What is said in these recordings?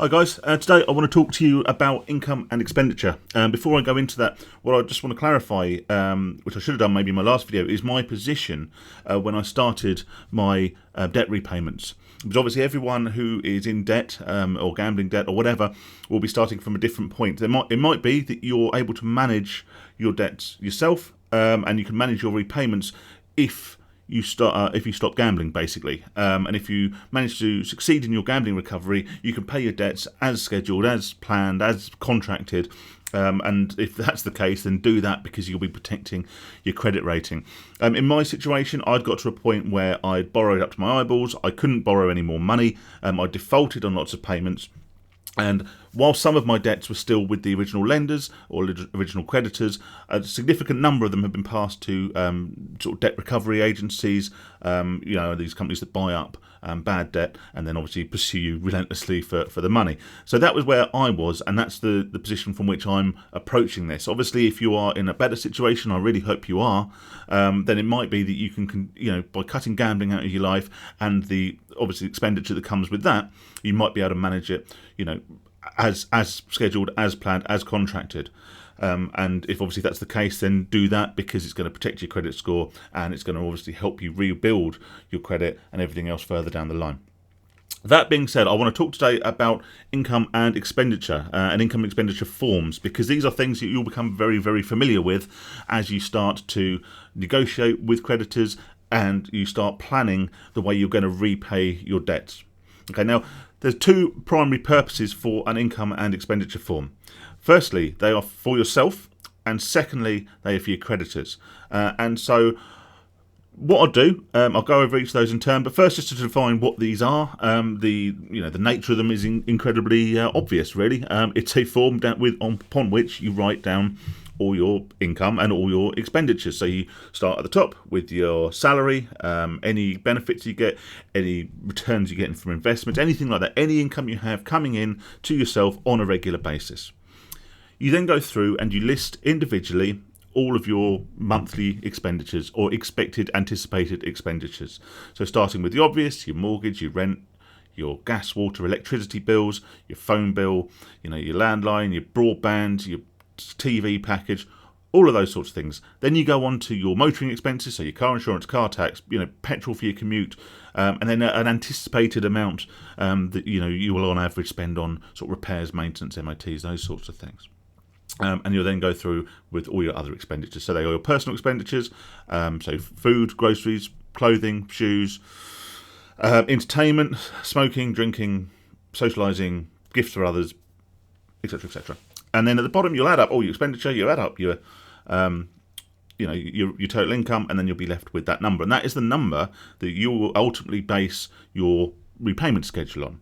Hi guys, today I want to talk to you about income and expenditure. Before I go into that, what I just want to clarify, which I should have done maybe in my last video, is my position when I started my debt repayments. Because obviously everyone who is in debt or gambling debt or whatever will be starting from a different point. It might be that you're able to manage your debts yourself and you can manage your repayments if you stop gambling, basically, and if you manage to succeed in your gambling recovery, you can pay your debts as scheduled, as planned, as contracted, and if that's the case, then do that because you'll be protecting your credit rating. In my situation, I'd got to a point where I'd borrowed up to my eyeballs. I couldn't borrow any more money. I defaulted on lots of payments. And while some of my debts were still with the original lenders or original creditors, a significant number of them have been passed to sort of debt recovery agencies, these companies that buy up bad debt and then obviously pursue you relentlessly for the money. So that was where I was, and that's the position from which I'm approaching this. Obviously, if you are in a better situation, I really hope you are, then it might be that you can, by cutting gambling out of your life and the obviously expenditure that comes with that, you might be able to manage it, as scheduled, as planned, as contracted. And if obviously that's the case, then do that because it's going to protect your credit score and it's going to obviously help you rebuild your credit and everything else further down the line. That being said, I want to talk today about income and expenditure and income and expenditure forms, because these are things that you'll become very, very familiar with as you start to negotiate with creditors and you start planning the way you're going to repay your debts. Okay, now there's two primary purposes for an income and expenditure form. Firstly, they are for yourself, and secondly, they are for your creditors. And so what I'll do, I'll go over each of those in turn, but first just to define what these are. The nature of them is incredibly obvious, really. It's a form upon which you write down all your income and all your expenditures. So you start at the top with your salary, any benefits you get, any returns you get from investments, anything like that, any income you have coming in to yourself on a regular basis. You then go through and you list individually all of your monthly expenditures or expected anticipated expenditures. So starting with the obvious, your mortgage, your rent, your gas, water, electricity bills, your phone bill, your landline, your broadband, your TV package, all of those sorts of things. Then you go on to your motoring expenses, so your car insurance, car tax, petrol for your commute, and then an anticipated amount that you will on average spend on sort of repairs, maintenance, MOTs, those sorts of things. And you'll then go through with all your other expenditures. So they are your personal expenditures, so food, groceries, clothing, shoes, entertainment, smoking, drinking, socialising, gifts for others, etc., etc. And then at the bottom, you'll add up all your expenditure. You add up your total income, and then you'll be left with that number. And that is the number that you will ultimately base your repayment schedule on.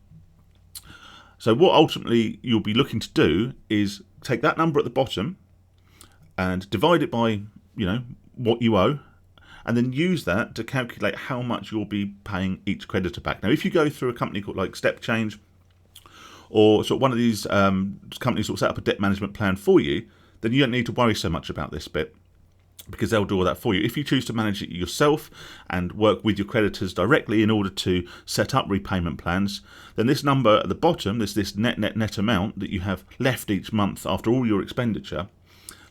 So what ultimately you'll be looking to do is take that number at the bottom and divide it by, what you owe, and then use that to calculate how much you'll be paying each creditor back. Now, if you go through a company called like Step Change, or sort of one of these companies that will set up a debt management plan for you, then you don't need to worry so much about this bit, because they'll do all that for you. If you choose to manage it yourself and work with your creditors directly in order to set up repayment plans, then this number at the bottom, this net amount that you have left each month after all your expenditure,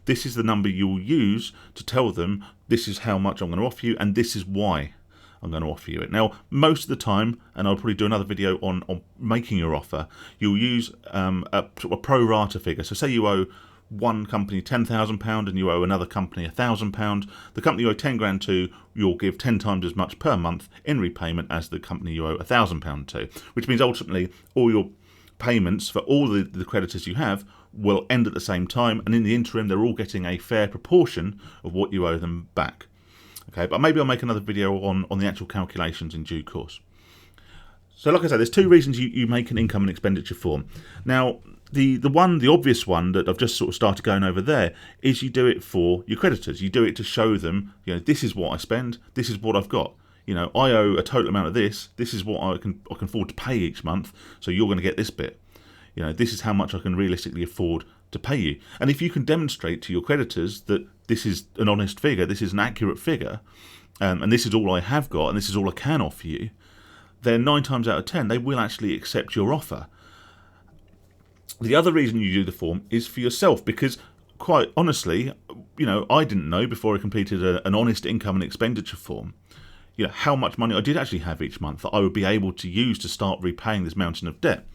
this is the number you'll use to tell them this is how much I'm going to offer you and this is why I'm going to offer you it. Now, most of the time, and I'll probably do another video on making your offer, you'll use a pro rata figure. So say you owe one company £10,000 and you owe another company £1,000. The company you owe 10 grand to, you'll give 10 times as much per month in repayment as the company you owe £1,000 to, which means ultimately all your payments for all the creditors you have will end at the same time, and in the interim they're all getting a fair proportion of what you owe them back. Okay, but maybe I'll make another video on the actual calculations in due course. So like I said, there's two reasons you make an income and expenditure form. Now, the obvious one that I've just sort of started going over there is you do it for your creditors. You do it to show them, this is what I spend, this is what I've got. I owe a total amount of this. This is what I can afford to pay each month. So you're going to get this bit. This is how much I can realistically afford to pay you. And if you can demonstrate to your creditors that this is an honest figure, this is an accurate figure, and this is all I have got, and this is all I can offer you, then 9 times out of 10 they will actually accept your offer. The other reason you do the form is for yourself, because quite honestly, I didn't know before I completed an honest income and expenditure form, how much money I did actually have each month that I would be able to use to start repaying this mountain of debt.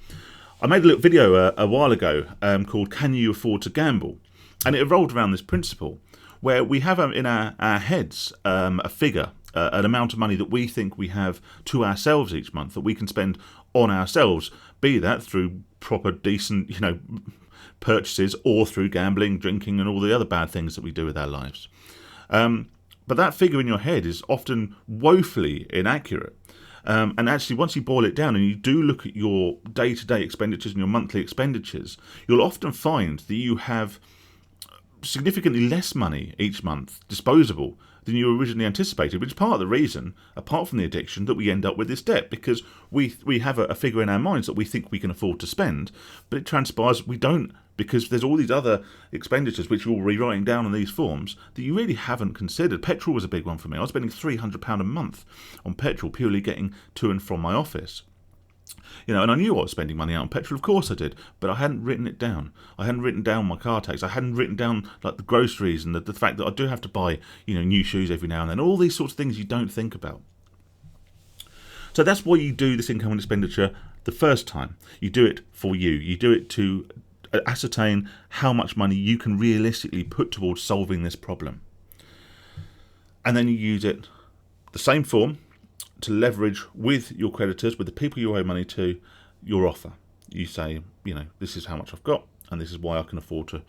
I made a little video a while ago called "Can You Afford to Gamble?" and it revolved around this principle where we have in our heads a figure, an amount of money that we think we have to ourselves each month that we can spend on ourselves, be that through proper, decent, purchases or through gambling, drinking, and all the other bad things that we do with our lives. But that figure in your head is often woefully inaccurate. And actually, once you boil it down and you do look at your day-to-day expenditures and your monthly expenditures, you'll often find that you have significantly less money each month disposable than you originally anticipated, which is part of the reason, apart from the addiction, that we end up with this debt, because we have a figure in our minds that we think we can afford to spend, but it transpires we don't, because there's all these other expenditures which you're rewriting down on these forms that you really haven't considered. Petrol was a big one for me. I was spending £300 a month on petrol purely getting to and from my office. And I knew I was spending money out on petrol, of course I did, but I hadn't written it down. I hadn't written down my car tax. I hadn't written down like the groceries and the fact that I do have to buy, new shoes every now and then. All these sorts of things you don't think about. So that's why you do this income and expenditure the first time. You do it for you. You do it to ascertain how much money you can realistically put towards solving this problem. And then you use it, the same form, to leverage with your creditors, with the people you owe money to, your offer. You say, this is how much I've got, and this is why I can afford to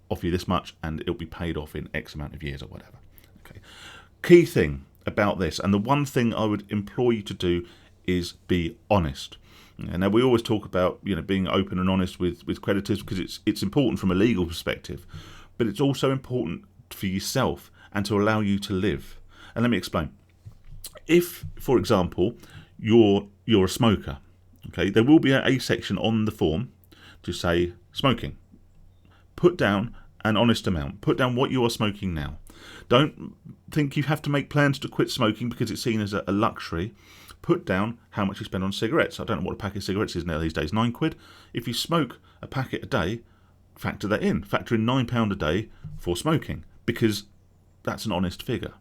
offer you this much, and it'll be paid off in X amount of years or whatever. Okay. Key thing about this, and the one thing I would implore you to do, is be honest. And now we always talk about being open and honest with creditors because it's important from a legal perspective, but it's also important for yourself and to allow you to live. And let me explain. If, for example, you're a smoker, okay, there will be a section on the form to say smoking. Put down an honest amount. Put down what you are smoking now. Don't think you have to make plans to quit smoking because it's seen as a luxury. Put down how much you spend on cigarettes. I don't know what a packet of cigarettes is now these days, £9. If you smoke a packet a day, factor that in. Factor in £9 a day for smoking, because that's an honest figure.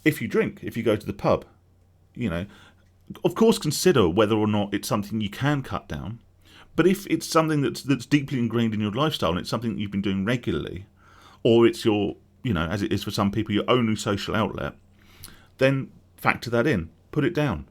If you drink, if you go to the pub, of course consider whether or not it's something you can cut down. But if it's something that's deeply ingrained in your lifestyle and it's something that you've been doing regularly, or it's your, as it is for some people, your only social outlet, then factor that in. Put it down.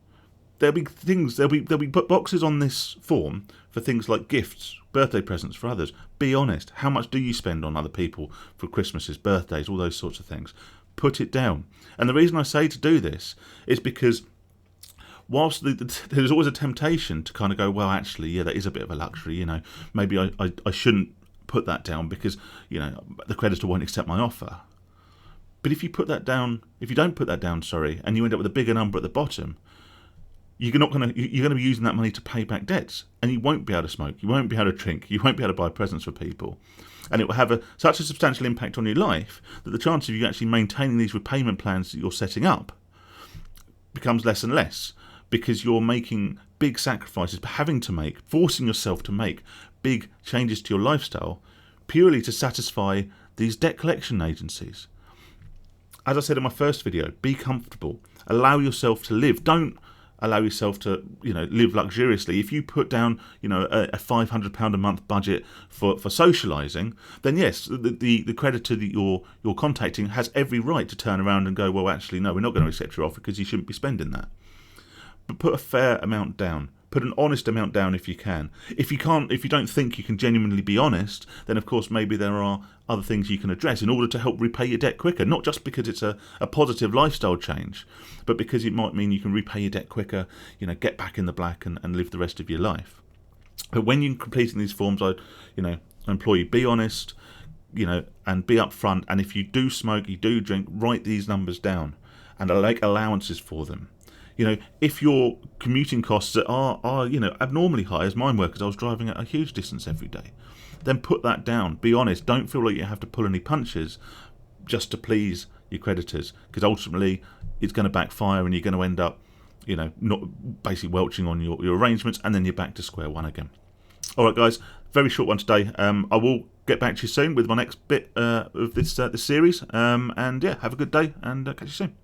There'll be boxes on this form for things like gifts, birthday presents for others. Be honest. How much do you spend on other people for Christmases, birthdays, all those sorts of things? Put it down. And the reason I say to do this is because whilst there's always a temptation to kind of go, well, actually, yeah, that is a bit of a luxury, maybe I shouldn't put that down because, the creditor won't accept my offer. But if you don't put that down, and you end up with a bigger number at the bottom, you're going to be using that money to pay back debts, and you won't be able to smoke, you won't be able to drink, you won't be able to buy presents for people, and it will have such a substantial impact on your life that the chance of you actually maintaining these repayment plans that you're setting up becomes less and less, because you're making big sacrifices, forcing yourself to make big changes to your lifestyle purely to satisfy these debt collection agencies. As I said in my first video, be comfortable. Allow yourself to live. Don't allow yourself to, live luxuriously. If you put down, a £500 a month budget for socialising, then yes, the creditor that you're contacting has every right to turn around and go, well, actually, no, we're not going to accept your offer because you shouldn't be spending that. But put a fair amount down. Put an honest amount down if you can. If you don't think you can genuinely be honest, then of course maybe there are other things you can address in order to help repay your debt quicker. Not just because it's a positive lifestyle change, but because it might mean you can repay your debt quicker, get back in the black and live the rest of your life. But when you're completing these forms, I implore you, be honest, and be upfront. And if you do smoke, you do drink, write these numbers down and make allowances for them. If your commuting costs are abnormally high, as mine were, because I was driving a huge distance every day, then put that down. Be honest. Don't feel like you have to pull any punches just to please your creditors, because ultimately it's going to backfire and you're going to end up, not basically welching on your arrangements, and then you're back to square one again. All right, guys, very short one today. I will get back to you soon with my next bit of this series. And yeah, have a good day and catch you soon.